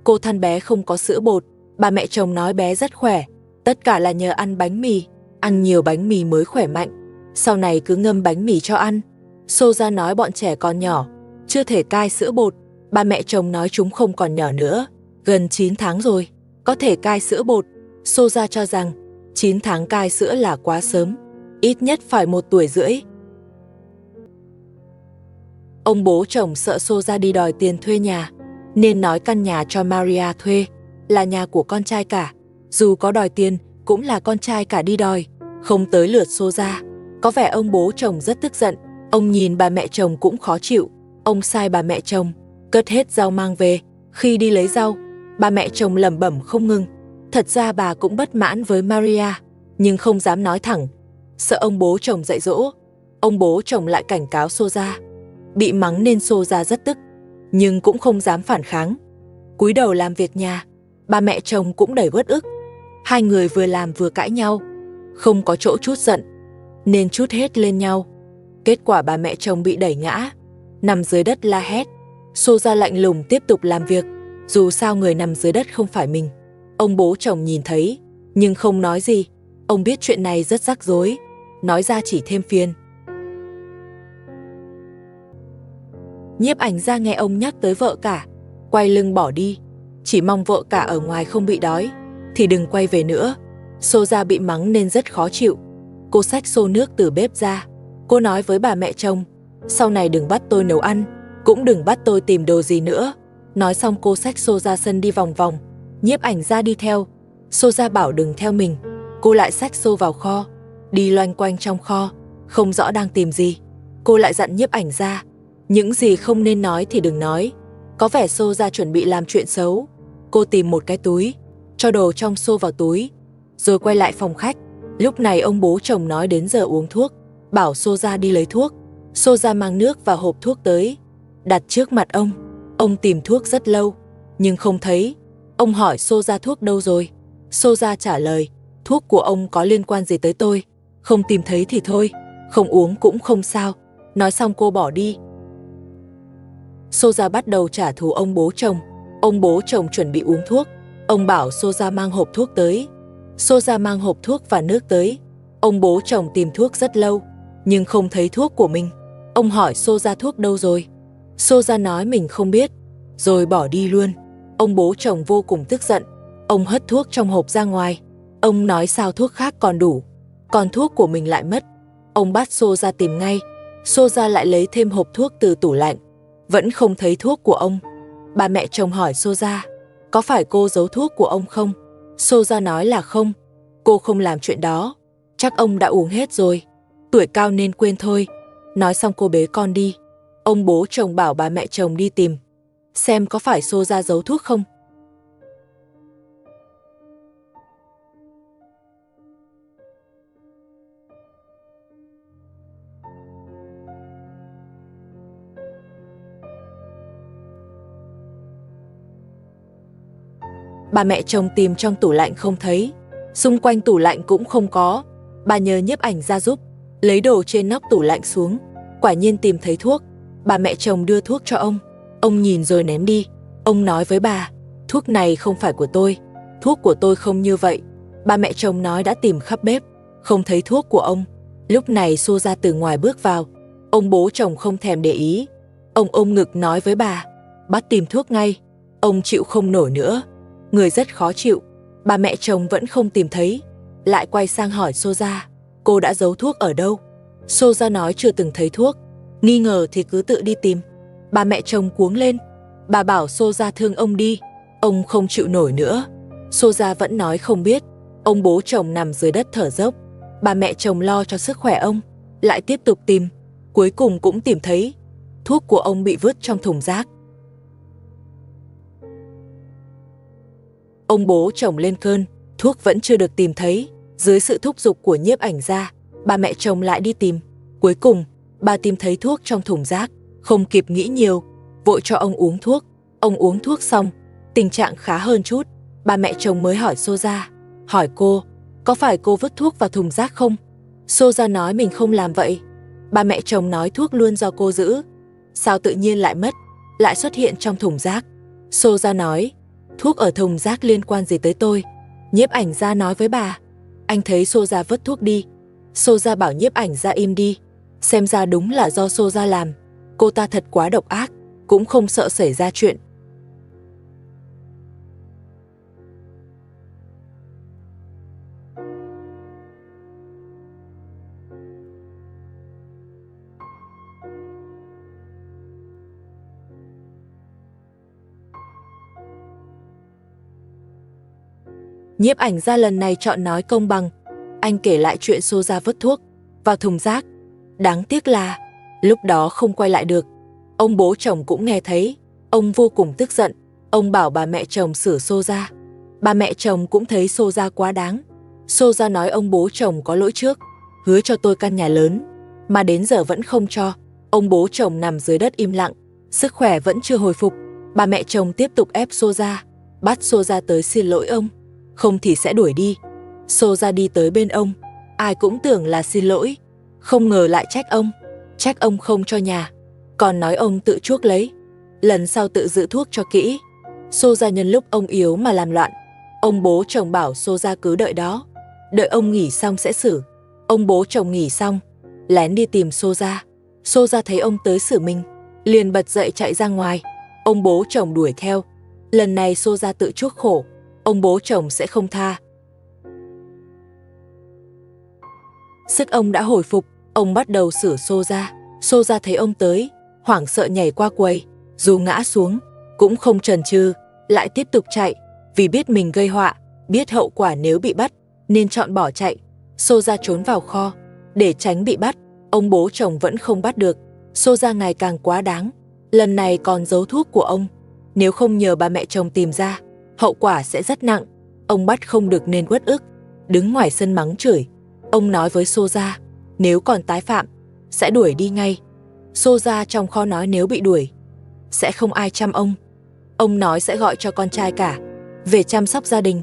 Cô than bé không có sữa bột. Bà mẹ chồng nói bé rất khỏe. Tất cả là nhờ ăn bánh mì. Ăn nhiều bánh mì mới khỏe mạnh. Sau này cứ ngâm bánh mì cho ăn. Soja nói bọn trẻ còn nhỏ, chưa thể cai sữa bột. Bà mẹ chồng nói chúng không còn nhỏ nữa. Gần 9 tháng rồi, có thể cai sữa bột. Soja cho rằng 9 tháng cai sữa là quá sớm. Ít nhất phải 1 tuổi rưỡi. Ông bố chồng sợ Soja đi đòi tiền thuê nhà, nên nói căn nhà cho Maria thuê là nhà của con trai cả. Dù có đòi tiền, cũng là con trai cả đi đòi, không tới lượt Soja. Có vẻ ông bố chồng rất tức giận. Ông nhìn bà mẹ chồng cũng khó chịu. Ông sai bà mẹ chồng cất hết rau mang về. Khi đi lấy rau, bà mẹ chồng lẩm bẩm không ngừng. Thật ra bà cũng bất mãn với Maria, nhưng không dám nói thẳng, sợ ông bố chồng dạy dỗ. Ông bố chồng lại cảnh cáo Soja. Bị mắng nên Soja rất tức, nhưng cũng không dám phản kháng. Cúi đầu làm việc nhà. Bà mẹ chồng cũng đầy uất ức. Hai người vừa làm vừa cãi nhau, không có chỗ trút giận, nên trút hết lên nhau. Kết quả bà mẹ chồng bị đẩy ngã, nằm dưới đất la hét. Soja lạnh lùng tiếp tục làm việc. Dù sao người nằm dưới đất không phải mình. Ông bố chồng nhìn thấy, nhưng không nói gì. Ông biết chuyện này rất rắc rối, nói ra chỉ thêm phiền. Nhiếp ảnh gia nghe ông nhắc tới vợ cả, quay lưng bỏ đi. Chỉ mong vợ cả ở ngoài không bị đói, thì đừng quay về nữa. Soja bị mắng nên rất khó chịu. Cô xách xô nước từ bếp ra. Cô nói với bà mẹ chồng, sau này đừng bắt tôi nấu ăn, cũng đừng bắt tôi tìm đồ gì nữa. Nói xong cô xách xô ra sân đi vòng vòng. Nhiếp ảnh gia đi theo. Soja bảo đừng theo mình. Cô lại xách xô vào kho, đi loanh quanh trong kho, không rõ đang tìm gì. Cô lại dặn nhiếp ảnh gia, những gì không nên nói thì đừng nói. Có vẻ Soja chuẩn bị làm chuyện xấu. Cô tìm một cái túi, cho đồ trong xô vào túi, rồi quay lại phòng khách. Lúc này ông bố chồng nói đến giờ uống thuốc, bảo Soja đi lấy thuốc. Soja mang nước và hộp thuốc tới, đặt trước mặt ông. Ông tìm thuốc rất lâu, nhưng không thấy. Ông hỏi Soja thuốc đâu rồi. Soja trả lời, thuốc của ông có liên quan gì tới tôi? Không tìm thấy thì thôi, không uống cũng không sao. Nói xong cô bỏ đi. Soja bắt đầu trả thù ông bố chồng. Ông bố chồng chuẩn bị uống thuốc. Ông bảo Soja mang hộp thuốc tới. Soja mang hộp thuốc và nước tới. Ông bố chồng tìm thuốc rất lâu, nhưng không thấy thuốc của mình. Ông hỏi Soja thuốc đâu rồi. Soja nói mình không biết, rồi bỏ đi luôn. Ông bố chồng vô cùng tức giận. Ông hất thuốc trong hộp ra ngoài. Ông nói sao thuốc khác còn đủ, còn thuốc của mình lại mất. Ông bắt Soja tìm ngay. Soja lại lấy thêm hộp thuốc từ tủ lạnh. Vẫn không thấy thuốc của ông. Bà mẹ chồng hỏi Soja, có phải cô giấu thuốc của ông không? Soja nói là không, cô không làm chuyện đó. Chắc ông đã uống hết rồi, tuổi cao nên quên thôi. Nói xong cô bế con đi. Ông bố chồng bảo bà mẹ chồng đi tìm, xem có phải Soja giấu thuốc không. Bà mẹ chồng tìm trong tủ lạnh không thấy, xung quanh tủ lạnh cũng không có. Bà nhờ nhiếp ảnh ra giúp, lấy đồ trên nóc tủ lạnh xuống. Quả nhiên tìm thấy thuốc. Bà mẹ chồng đưa thuốc cho ông. Ông nhìn rồi ném đi. Ông nói với bà, thuốc này không phải của tôi, thuốc của tôi không như vậy. Bà mẹ chồng nói đã tìm khắp bếp, không thấy thuốc của ông. Lúc này Soja từ ngoài bước vào. Ông bố chồng không thèm để ý. Ông ôm ngực nói với bà, bắt tìm thuốc ngay. Ông chịu không nổi nữa, người rất khó chịu. Bà mẹ chồng vẫn không tìm thấy, lại quay sang hỏi Soja, cô đã giấu thuốc ở đâu? Soja nói chưa từng thấy thuốc. Nghi ngờ thì cứ tự đi tìm. Bà mẹ chồng cuống lên. Bà bảo Soja thương ông đi. Ông không chịu nổi nữa. Soja vẫn nói không biết. Ông bố chồng nằm dưới đất thở dốc. Bà mẹ chồng lo cho sức khỏe ông, lại tiếp tục tìm. Cuối cùng cũng tìm thấy. Thuốc của ông bị vứt trong thùng rác. Ông bố chồng lên cơn, thuốc vẫn chưa được tìm thấy. Dưới sự thúc giục của nhiếp ảnh gia, bà mẹ chồng lại đi tìm. Cuối cùng, bà tìm thấy thuốc trong thùng rác. Không kịp nghĩ nhiều, vội cho ông uống thuốc. Ông uống thuốc xong, tình trạng khá hơn chút. Bà mẹ chồng mới hỏi Soja, hỏi cô, có phải cô vứt thuốc vào thùng rác không? Soja nói mình không làm vậy. Bà mẹ chồng nói thuốc luôn do cô giữ. Sao tự nhiên lại mất, lại xuất hiện trong thùng rác? Soja nói, Thuốc ở thùng rác liên quan gì tới tôi? Nhiếp ảnh gia nói với bà. Anh thấy Soja vứt thuốc đi. Soja bảo nhiếp ảnh gia im đi. Xem ra đúng là do Soja làm. Cô ta thật quá độc ác, cũng không sợ xảy ra chuyện. Nhiếp ảnh gia lần này chọn nói công bằng. Anh kể lại chuyện Soja vứt thuốc vào thùng rác. Đáng tiếc là lúc đó không quay lại được. Ông bố chồng cũng nghe thấy. Ông vô cùng tức giận. Ông bảo bà mẹ chồng xử Soja. Bà mẹ chồng cũng thấy Soja quá đáng. Soja nói ông bố chồng có lỗi trước, hứa cho tôi căn nhà lớn, mà đến giờ vẫn không cho. Ông bố chồng nằm dưới đất im lặng, sức khỏe vẫn chưa hồi phục. Bà mẹ chồng tiếp tục ép Soja, bắt Soja tới xin lỗi ông, không thì sẽ đuổi đi. Soja đi tới bên ông, ai cũng tưởng là xin lỗi, không ngờ lại trách ông không cho nhà, còn nói ông tự chuốc lấy, lần sau tự giữ thuốc cho kỹ. Soja nhân lúc ông yếu mà làm loạn. Ông bố chồng bảo Soja cứ đợi đó, đợi ông nghỉ xong sẽ xử. Ông bố chồng nghỉ xong, lén đi tìm Soja. Soja thấy ông tới xử mình, liền bật dậy chạy ra ngoài. Ông bố chồng đuổi theo. Lần này Soja tự chuốc khổ, ông bố chồng sẽ không tha. Sức ông đã hồi phục, ông bắt đầu xử Soja. Soja thấy ông tới, hoảng sợ nhảy qua quầy, dù ngã xuống, cũng không chần chừ, lại tiếp tục chạy. Vì biết mình gây họa, biết hậu quả nếu bị bắt, nên chọn bỏ chạy. Soja trốn vào kho, để tránh bị bắt. Ông bố chồng vẫn không bắt được. Soja ngày càng quá đáng, lần này còn giấu thuốc của ông. Nếu không nhờ bà mẹ chồng tìm ra, hậu quả sẽ rất nặng. Ông bắt không được nên uất ức, đứng ngoài sân mắng chửi. Ông nói với Soja, nếu còn tái phạm, sẽ đuổi đi ngay. Soja trong kho nói nếu bị đuổi, sẽ không ai chăm ông. Ông nói sẽ gọi cho con trai cả, về chăm sóc gia đình.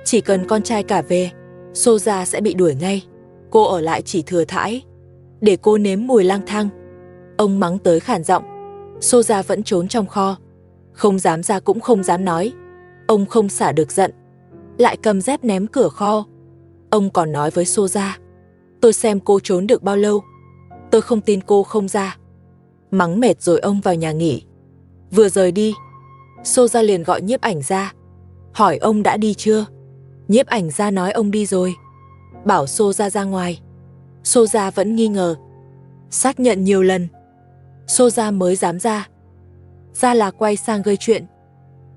Chỉ cần con trai cả về, Soja sẽ bị đuổi ngay. Cô ở lại chỉ thừa thãi, để cô nếm mùi lang thang. Ông mắng tới khản giọng. Soja vẫn trốn trong kho, không dám ra cũng không dám nói. Ông không xả được giận, lại cầm dép ném cửa kho. Ông còn nói với Soja, tôi xem cô trốn được bao lâu, tôi không tin cô không ra. Mắng mệt rồi ông vào nhà nghỉ. Vừa rời đi, Soja liền gọi nhiếp ảnh gia, hỏi ông đã đi chưa. Nhiếp ảnh gia nói ông đi rồi, bảo Soja ra ngoài. Soja vẫn nghi ngờ, xác nhận nhiều lần, Soja mới dám ra. Ra là quay sang gây chuyện,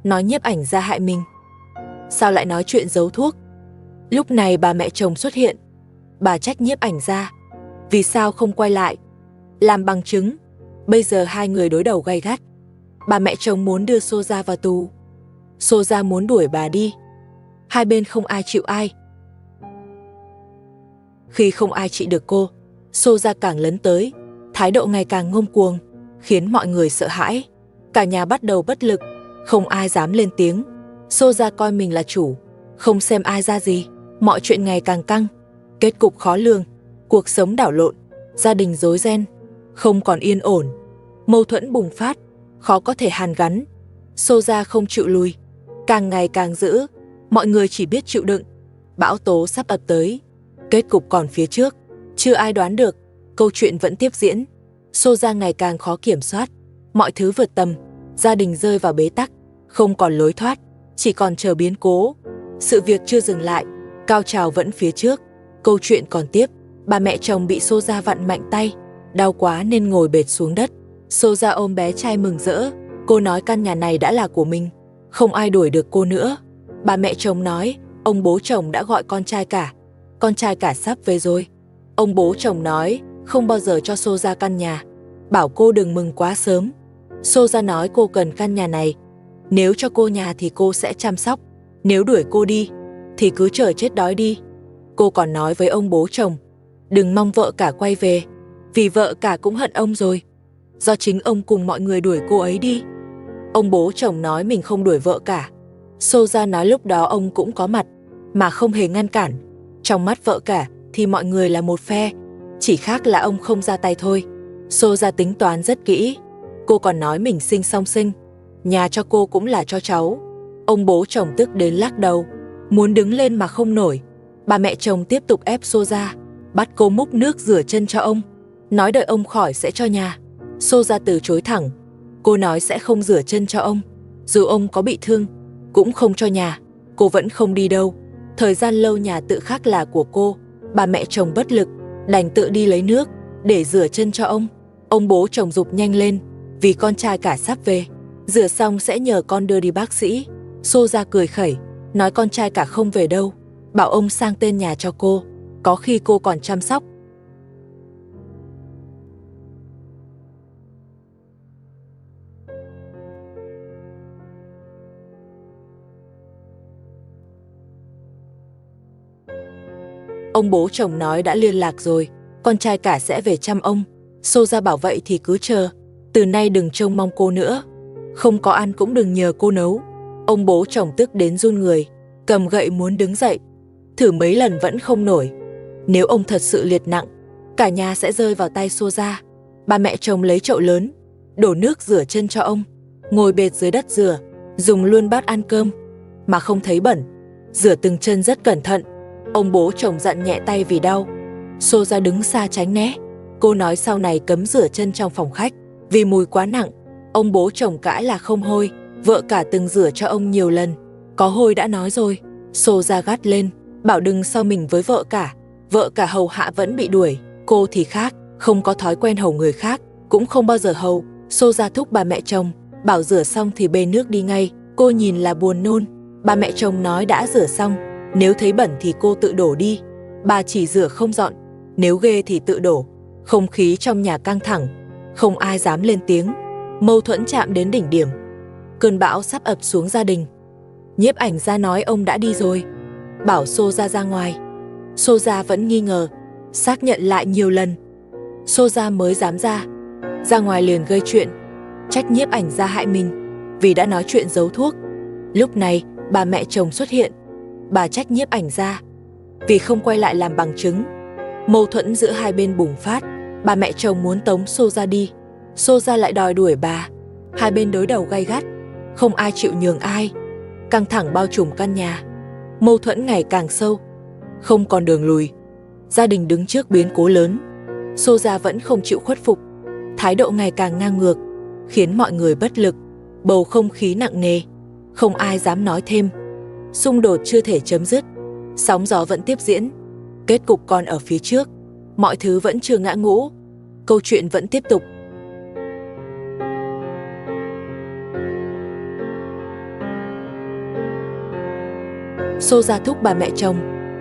nói nhiếp ảnh gia hại mình. Sao lại nói chuyện giấu thuốc? Lúc này bà mẹ chồng xuất hiện. Bà trách nhiếp ảnh gia, vì sao không quay lại, làm bằng chứng. Bây giờ hai người đối đầu gay gắt. Bà mẹ chồng muốn đưa Soja vào tù, Soja muốn đuổi bà đi. Hai bên không ai chịu ai. Khi không ai trị được cô, Soja càng lấn tới, thái độ ngày càng ngông cuồng, khiến mọi người sợ hãi. Cả nhà bắt đầu bất lực, không ai dám lên tiếng. Soja coi mình là chủ, không xem ai ra gì. Mọi chuyện ngày càng căng, kết cục khó lường, cuộc sống đảo lộn, gia đình rối ren, không còn yên ổn. Mâu thuẫn bùng phát, khó có thể hàn gắn. Soja không chịu lùi, càng ngày càng dữ. Mọi người chỉ biết chịu đựng. Bão tố sắp ập tới, kết cục còn phía trước, chưa ai đoán được. Câu chuyện vẫn tiếp diễn. Soja ngày càng khó kiểm soát, mọi thứ vượt tầm. Gia đình rơi vào bế tắc, không còn lối thoát, chỉ còn chờ biến cố. Sự việc chưa dừng lại, cao trào vẫn phía trước. Câu chuyện còn tiếp. Bà mẹ chồng bị Soja vặn mạnh tay, đau quá nên ngồi bệt xuống đất. Soja ôm bé trai mừng rỡ. Cô nói căn nhà này đã là của mình, không ai đuổi được cô nữa. Bà mẹ chồng nói, ông bố chồng đã gọi con trai cả sắp về rồi. Ông bố chồng nói, không bao giờ cho Soja căn nhà, bảo cô đừng mừng quá sớm. Soja nói cô cần căn nhà này, nếu cho cô nhà thì cô sẽ chăm sóc, nếu đuổi cô đi thì cứ chờ chết đói đi. Cô còn nói với ông bố chồng, đừng mong vợ cả quay về, vì vợ cả cũng hận ông rồi. Do chính ông cùng mọi người đuổi cô ấy đi. Ông bố chồng nói mình không đuổi vợ cả. Soja nói lúc đó ông cũng có mặt, mà không hề ngăn cản. Trong mắt vợ cả thì mọi người là một phe, chỉ khác là ông không ra tay thôi. Soja tính toán rất kỹ. Cô còn nói mình sinh song sinh, nhà cho cô cũng là cho cháu. Ông bố chồng tức đến lắc đầu, muốn đứng lên mà không nổi. Bà mẹ chồng tiếp tục ép Soja, bắt cô múc nước rửa chân cho ông, nói đợi ông khỏi sẽ cho nhà. Soja từ chối thẳng. Cô nói sẽ không rửa chân cho ông, dù ông có bị thương, cũng không cho nhà. Cô vẫn không đi đâu. Thời gian lâu nhà tự khắc là của cô. Bà mẹ chồng bất lực, đành tự đi lấy nước để rửa chân cho ông. Ông bố chồng giục nhanh lên, vì con trai cả sắp về. Rửa xong sẽ nhờ con đưa đi bác sĩ. Soja cười khẩy, nói con trai cả không về đâu, bảo ông sang tên nhà cho cô, có khi cô còn chăm sóc. Ông bố chồng nói đã liên lạc rồi, con trai cả sẽ về chăm ông. Soja bảo vậy thì cứ chờ, từ nay đừng trông mong cô nữa, không có ăn cũng đừng nhờ cô nấu. Ông bố chồng tức đến run người, cầm gậy muốn đứng dậy, thử mấy lần vẫn không nổi. Nếu ông thật sự liệt nặng, cả nhà sẽ rơi vào tay Soja. Bà mẹ chồng lấy chậu lớn, đổ nước rửa chân cho ông, ngồi bệt dưới đất rửa, dùng luôn bát ăn cơm, mà không thấy bẩn, rửa từng chân rất cẩn thận. Ông bố chồng giận nhẹ tay vì đau. Soja đứng xa tránh né. Cô nói sau này cấm rửa chân trong phòng khách, vì mùi quá nặng. Ông bố chồng cãi là không hôi, vợ cả từng rửa cho ông nhiều lần, có hôi đã nói rồi. Soja gắt lên, bảo đừng so mình với vợ cả. Vợ cả hầu hạ vẫn bị đuổi, cô thì khác, không có thói quen hầu người khác, cũng không bao giờ hầu. Soja thúc bà mẹ chồng, bảo rửa xong thì bê nước đi ngay. Cô nhìn là buồn nôn. Bà mẹ chồng nói đã rửa xong, nếu thấy bẩn thì cô tự đổ đi. Bà chỉ rửa không dọn, nếu ghê thì tự đổ. Không khí trong nhà căng thẳng, không ai dám lên tiếng. Mâu thuẫn chạm đến đỉnh điểm. Cơn bão sắp ập xuống gia đình. Nhiếp ảnh gia nói ông đã đi rồi, bảo Soja ra ngoài. Soja vẫn nghi ngờ, xác nhận lại nhiều lần. Soja mới dám ra ngoài liền gây chuyện, trách nhiếp ảnh gia hại mình vì đã nói chuyện giấu thuốc. Lúc này bà mẹ chồng xuất hiện, bà trách nhiếp ảnh gia vì không quay lại làm bằng chứng. Mâu thuẫn giữa hai bên bùng phát, bà mẹ chồng muốn tống Soja đi, Soja lại đòi đuổi bà. Hai bên đối đầu gay gắt, không ai chịu nhường ai, căng thẳng bao trùm căn nhà. Mâu thuẫn ngày càng sâu, không còn đường lùi. Gia đình đứng trước biến cố lớn. Soja vẫn không chịu khuất phục, thái độ ngày càng ngang ngược, khiến mọi người bất lực. Bầu không khí nặng nề, không ai dám nói thêm. Xung đột chưa thể chấm dứt, sóng gió vẫn tiếp diễn. Kết cục còn ở phía trước, mọi thứ vẫn chưa ngã ngũ, câu chuyện vẫn tiếp tục. Soja thúc bà mẹ chồng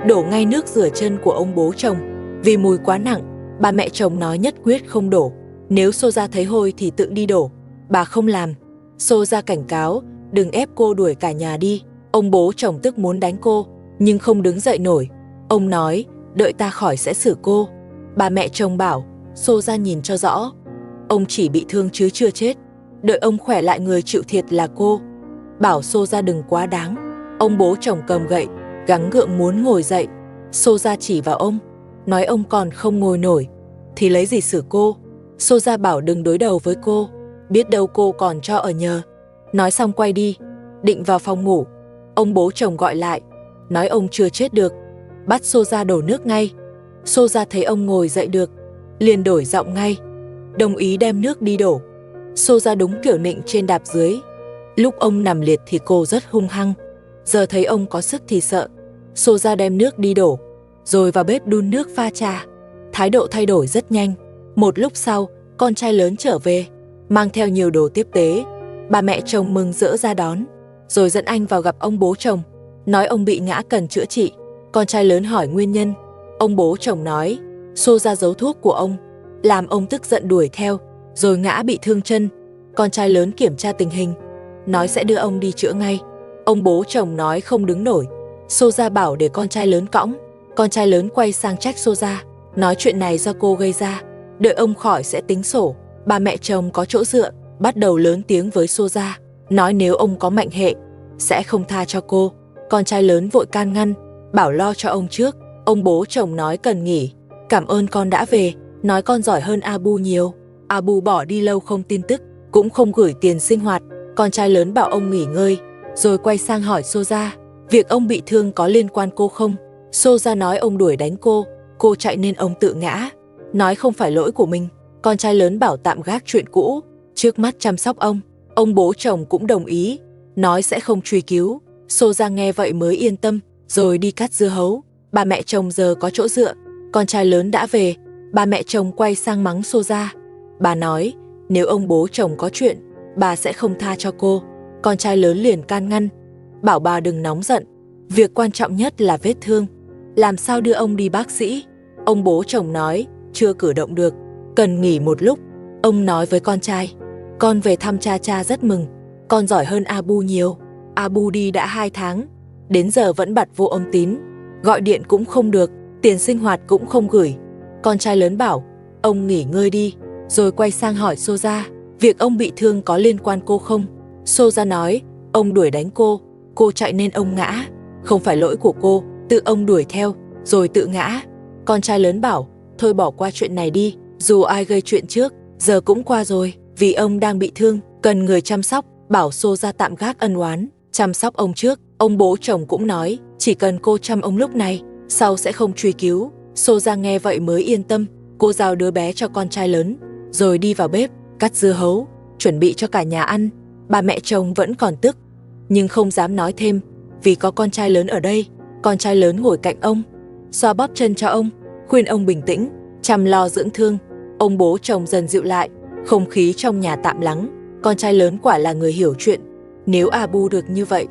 đổ ngay nước rửa chân của ông bố chồng, vì mùi quá nặng. Bà mẹ chồng nói nhất quyết không đổ, nếu Soja thấy hôi thì tự đi đổ. Bà không làm. Soja cảnh cáo đừng ép cô đuổi cả nhà đi. Ông bố chồng tức muốn đánh cô, nhưng không đứng dậy nổi. Ông nói đợi ta khỏi sẽ xử cô. Bà mẹ chồng bảo Soja nhìn cho rõ, ông chỉ bị thương chứ chưa chết, đợi ông khỏe lại người chịu thiệt là cô. Bảo Soja đừng quá đáng. Ông bố chồng cầm gậy, gắng gượng muốn ngồi dậy. Soja chỉ vào ông, nói ông còn không ngồi nổi thì lấy gì xử cô. Soja bảo đừng đối đầu với cô, biết đâu cô còn cho ở nhờ. Nói xong quay đi, định vào phòng ngủ. Ông bố chồng gọi lại, nói ông chưa chết được, bắt Soja đổ nước ngay. Soja thấy ông ngồi dậy được, liền đổi giọng ngay, đồng ý đem nước đi đổ. Soja đúng kiểu nịnh trên đạp dưới. Lúc ông nằm liệt thì cô rất hung hăng, giờ thấy ông có sức thì sợ. Soja đem nước đi đổ, rồi vào bếp đun nước pha trà. Thái độ thay đổi rất nhanh. Một lúc sau, con trai lớn trở về, mang theo nhiều đồ tiếp tế. Bà mẹ chồng mừng rỡ ra đón, rồi dẫn anh vào gặp ông bố chồng, nói ông bị ngã cần chữa trị. Con trai lớn hỏi nguyên nhân. Ông bố chồng nói Soja giấu thuốc của ông, làm ông tức giận đuổi theo, rồi ngã bị thương chân. Con trai lớn kiểm tra tình hình, nói sẽ đưa ông đi chữa ngay. Ông bố chồng nói không đứng nổi. Soja bảo để con trai lớn cõng. Con trai lớn quay sang trách Soja, nói chuyện này do cô gây ra, đợi ông khỏi sẽ tính sổ. Bà mẹ chồng có chỗ dựa, bắt đầu lớn tiếng với Soja, nói nếu ông có mệnh hệ, sẽ không tha cho cô. Con trai lớn vội can ngăn, bảo lo cho ông trước. Ông bố chồng nói cần nghỉ, cảm ơn con đã về, nói con giỏi hơn Abu nhiều. Abu bỏ đi lâu không tin tức, cũng không gửi tiền sinh hoạt. Con trai lớn bảo ông nghỉ ngơi, rồi quay sang hỏi Soja, việc ông bị thương có liên quan cô không? Soja nói ông đuổi đánh cô chạy nên ông tự ngã, nói không phải lỗi của mình. Con trai lớn bảo tạm gác chuyện cũ, trước mắt chăm sóc ông. Ông bố chồng cũng đồng ý, nói sẽ không truy cứu. Soja nghe vậy mới yên tâm, rồi đi cắt dưa hấu. Bà mẹ chồng giờ có chỗ dựa, con trai lớn đã về. Bà mẹ chồng quay sang mắng Soja. Bà nói, nếu ông bố chồng có chuyện, bà sẽ không tha cho cô. Con trai lớn liền can ngăn, bảo bà đừng nóng giận, việc quan trọng nhất là vết thương, làm sao đưa ông đi bác sĩ. Ông bố chồng nói, chưa cử động được, cần nghỉ một lúc. Ông nói với con trai, con về thăm cha rất mừng, con giỏi hơn Abu nhiều. Abu đi đã 2 tháng, đến giờ vẫn bật vô âm tín, gọi điện cũng không được, tiền sinh hoạt cũng không gửi. Con trai lớn bảo, ông nghỉ ngơi đi, rồi quay sang hỏi Soja, việc ông bị thương có liên quan cô không? Soja nói, ông đuổi đánh cô chạy nên ông ngã, không phải lỗi của cô, tự ông đuổi theo, rồi tự ngã. Con trai lớn bảo, thôi bỏ qua chuyện này đi, dù ai gây chuyện trước, giờ cũng qua rồi, vì ông đang bị thương, cần người chăm sóc, bảo Soja tạm gác ân oán, chăm sóc ông trước. Ông bố chồng cũng nói, chỉ cần cô chăm ông lúc này, sau sẽ không truy cứu. Soja nghe vậy mới yên tâm, cô giao đứa bé cho con trai lớn, rồi đi vào bếp, cắt dưa hấu, chuẩn bị cho cả nhà ăn. Bà mẹ chồng vẫn còn tức, nhưng không dám nói thêm, vì có con trai lớn ở đây. Con trai lớn ngồi cạnh ông, xoa bóp chân cho ông, khuyên ông bình tĩnh, chăm lo dưỡng thương. Ông bố chồng dần dịu lại, không khí trong nhà tạm lắng. Con trai lớn quả là người hiểu chuyện, nếu Abu được như vậy,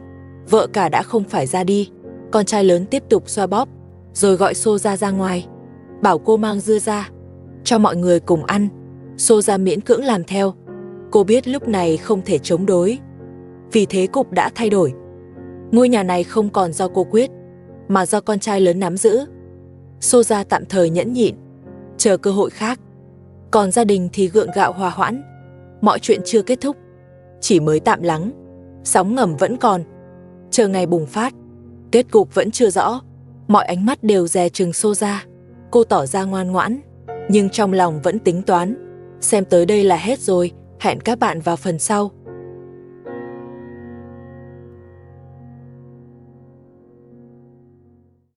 vợ cả đã không phải ra đi. Con trai lớn tiếp tục xoa bóp, rồi gọi Soja ra ngoài, bảo cô mang dưa ra, cho mọi người cùng ăn. Soja miễn cưỡng làm theo, cô biết lúc này không thể chống đối, vì thế cục đã thay đổi. Ngôi nhà này không còn do cô quyết, mà do con trai lớn nắm giữ. Soja tạm thời nhẫn nhịn, chờ cơ hội khác. Còn gia đình thì gượng gạo hòa hoãn. Mọi chuyện chưa kết thúc, chỉ mới tạm lắng. Sóng ngầm vẫn còn, chờ ngày bùng phát. Kết cục vẫn chưa rõ. Mọi ánh mắt đều dè chừng Soja. Cô tỏ ra ngoan ngoãn, nhưng trong lòng vẫn tính toán. Xem tới đây là hết rồi. Hẹn các bạn vào phần sau.